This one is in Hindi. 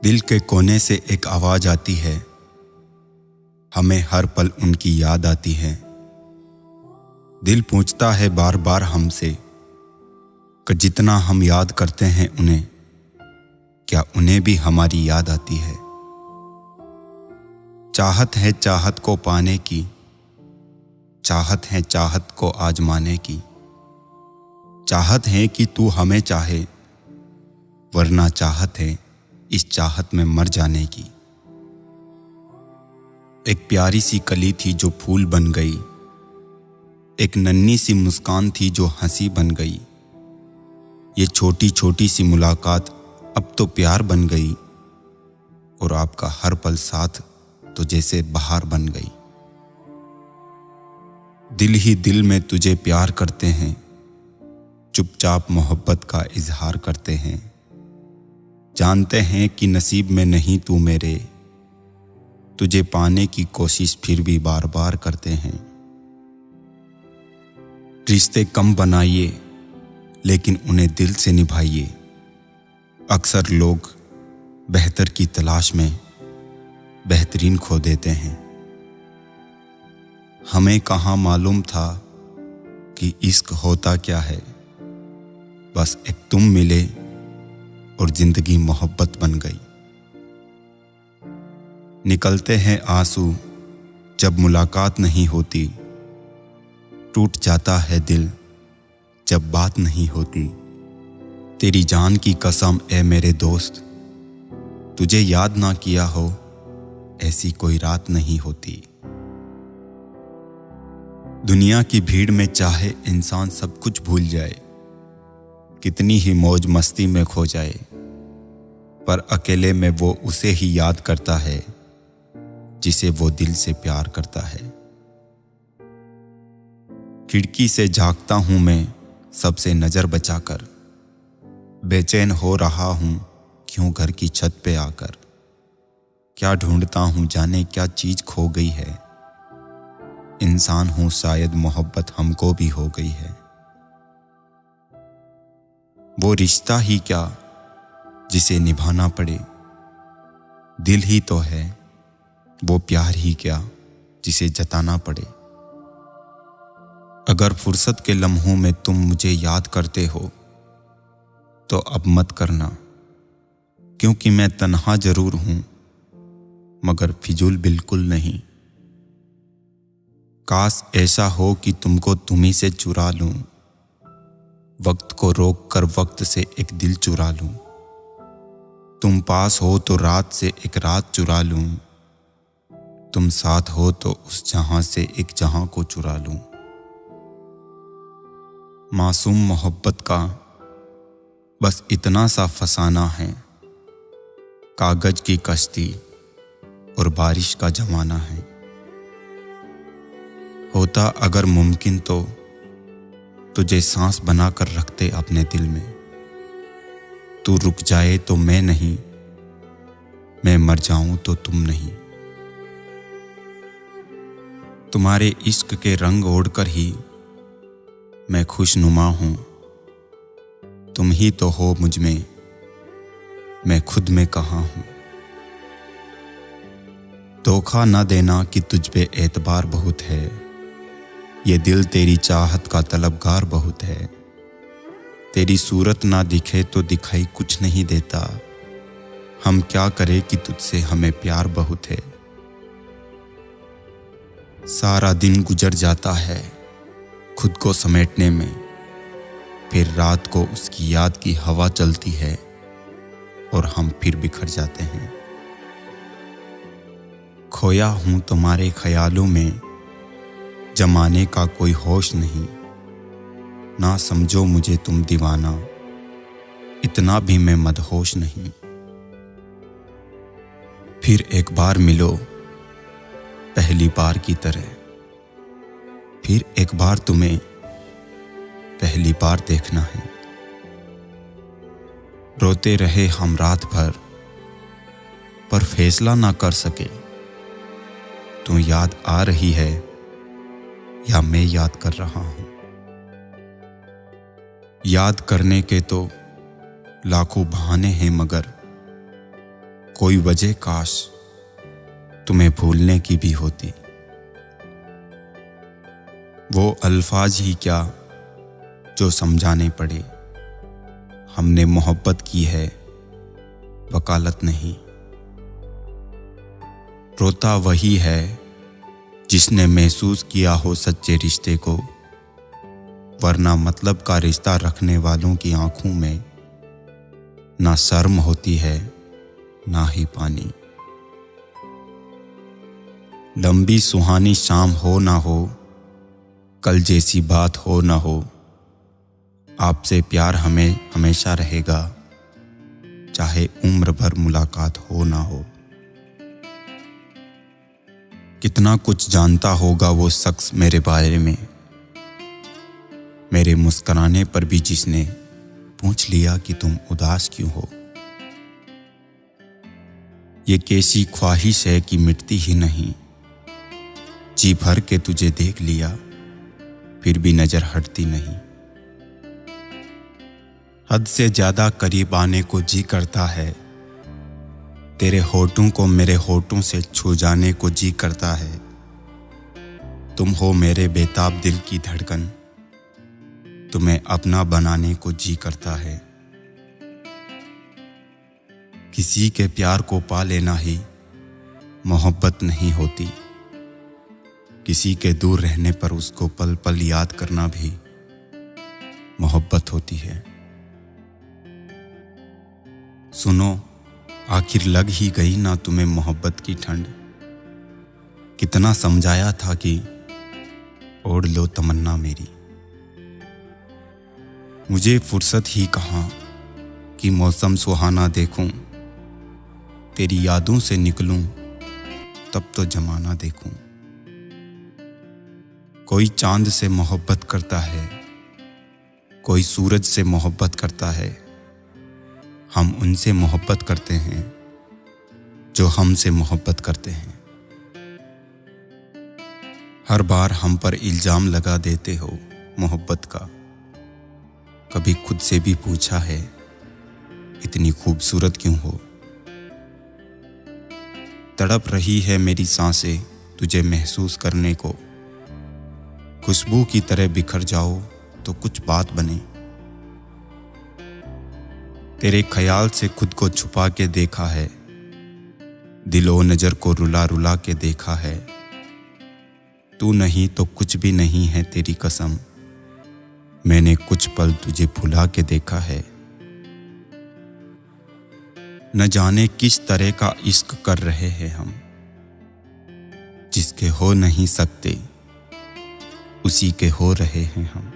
दिल के कोने से एक आवाज आती है, हमें हर पल उनकी याद आती है। दिल पूछता है बार बार हमसे कि जितना हम याद करते हैं उन्हें, क्या उन्हें भी हमारी याद आती है। चाहत है चाहत को पाने की, चाहत है चाहत को आजमाने की, चाहत है कि तू हमें चाहे, वरना चाहत है इस चाहत में मर जाने की। एक प्यारी सी कली थी जो फूल बन गई, एक नन्ही सी मुस्कान थी जो हंसी बन गई। ये छोटी छोटी सी मुलाकात अब तो प्यार बन गई, और आपका हर पल साथ तो जैसे बहार बन गई। दिल ही दिल में तुझे प्यार करते हैं, चुपचाप मोहब्बत का इजहार करते हैं। जानते हैं कि नसीब में नहीं तू मेरे, तुझे पाने की कोशिश फिर भी बार बार करते हैं। रिश्ते कम बनाइए लेकिन उन्हें दिल से निभाइए। अक्सर लोग बेहतर की तलाश में बेहतरीन खो देते हैं। हमें कहाँ मालूम था कि इश्क होता क्या है। बस एक तुम मिले और जिंदगी मोहब्बत बन गई। निकलते हैं आंसू जब मुलाकात नहीं होती, टूट जाता है दिल जब बात नहीं होती। तेरी जान की कसम ए मेरे दोस्त, तुझे याद ना किया हो ऐसी कोई रात नहीं होती। दुनिया की भीड़ में चाहे इंसान सब कुछ भूल जाए, कितनी ही मौज मस्ती में खो जाए, पर अकेले में वो उसे ही याद करता है जिसे वो दिल से प्यार करता है। खिड़की से झांकता हूं मैं सबसे नजर बचाकर, बेचैन हो रहा हूं क्यों घर की छत पे आकर। क्या ढूंढता हूं जाने क्या चीज खो गई है, इंसान हूं शायद मोहब्बत हमको भी हो गई है। वो रिश्ता ही क्या जिसे निभाना पड़े, दिल ही तो है। वो प्यार ही क्या जिसे जताना पड़े। अगर फुर्सत के लम्हों में तुम मुझे याद करते हो तो अब मत करना, क्योंकि मैं तन्हा जरूर हूं मगर फिजूल बिल्कुल नहीं। काश ऐसा हो कि तुमको तुम्ही से चुरा लूं, वक्त को रोक कर वक्त से एक दिल चुरा लूं। तुम पास हो तो रात से एक रात चुरा लूं, तुम साथ हो तो उस जहां से एक जहां को चुरा लूं। मासूम मोहब्बत का बस इतना सा फसाना है, कागज की कश्ती और बारिश का जमाना है। होता अगर मुमकिन तो तुझे सांस बना कर रखते अपने दिल में। तू रुक जाए तो मैं नहीं, मैं मर जाऊं तो तुम नहीं। तुम्हारे इश्क के रंग ओढ़कर ही मैं खुशनुमा हूं। तुम ही तो हो मुझ में, मैं खुद में कहाँ हूं। धोखा न देना कि तुझ पे एतबार बहुत है, ये दिल तेरी चाहत का तलबगार बहुत है। तेरी सूरत ना दिखे तो दिखाई कुछ नहीं देता, हम क्या करें कि तुझसे हमें प्यार बहुत है। सारा दिन गुजर जाता है खुद को समेटने में, फिर रात को उसकी याद की हवा चलती है और हम फिर बिखर जाते हैं। खोया हूं तुम्हारे ख्यालों में, जमाने का कोई होश नहीं। ना समझो मुझे तुम दीवाना, इतना भी मैं मदहोश नहीं। फिर एक बार मिलो पहली बार की तरह, फिर एक बार तुम्हें पहली बार देखना है। रोते रहे हम रात भर पर फैसला ना कर सके, तू याद आ रही है या मैं याद कर रहा हूं। याद करने के तो लाखों बहाने हैं, मगर कोई वजह काश तुम्हें भूलने की भी होती। वो अल्फाज ही क्या जो समझाने पड़े, हमने मोहब्बत की है वकालत नहीं। रोता वही है जिसने महसूस किया हो सच्चे रिश्ते को, वरना मतलब का रिश्ता रखने वालों की आंखों में ना शर्म होती है ना ही पानी। लंबी सुहानी शाम हो ना हो, कल जैसी बात हो ना हो, आपसे प्यार हमें हमेशा रहेगा, चाहे उम्र भर मुलाकात हो ना हो। कितना कुछ जानता होगा वो शख्स मेरे बारे में, मेरे मुस्कुराने पर भी जिसने पूछ लिया कि तुम उदास क्यों हो। ये कैसी ख्वाहिश है कि मिटती ही नहीं, जी भर के तुझे देख लिया फिर भी नजर हटती नहीं। हद से ज्यादा करीब आने को जी करता है, तेरे होठों को मेरे होठों से छू जाने को जी करता है। तुम हो मेरे बेताब दिल की धड़कन, तुम्हें अपना बनाने को जी करता है। किसी के प्यार को पा लेना ही मोहब्बत नहीं होती, किसी के दूर रहने पर उसको पल पल याद करना भी मोहब्बत होती है। सुनो, आखिर लग ही गई ना तुम्हें मोहब्बत की ठंड। कितना समझाया था कि ओढ़ लो तमन्ना मेरी, मुझे फुर्सत ही कहाँ कि मौसम सुहाना देखूं, तेरी यादों से निकलूं तब तो जमाना देखूं। कोई चांद से मोहब्बत करता है, कोई सूरज से मोहब्बत करता है, हम उनसे मोहब्बत करते हैं जो हमसे मोहब्बत करते हैं। हर बार हम पर इल्जाम लगा देते हो मोहब्बत का, कभी खुद से भी पूछा है इतनी खूबसूरत क्यों हो। तड़प रही है मेरी सांसें तुझे महसूस करने को, खुशबू की तरह बिखर जाओ तो कुछ बात बने। तेरे ख्याल से खुद को छुपा के देखा है, दिलो नजर को रुला रुला के देखा है। तू नहीं तो कुछ भी नहीं है तेरी कसम, मैंने कुछ पल तुझे भुला के देखा है। न जाने किस तरह का इश्क कर रहे हैं हम, जिसके हो नहीं सकते उसी के हो रहे हैं हम।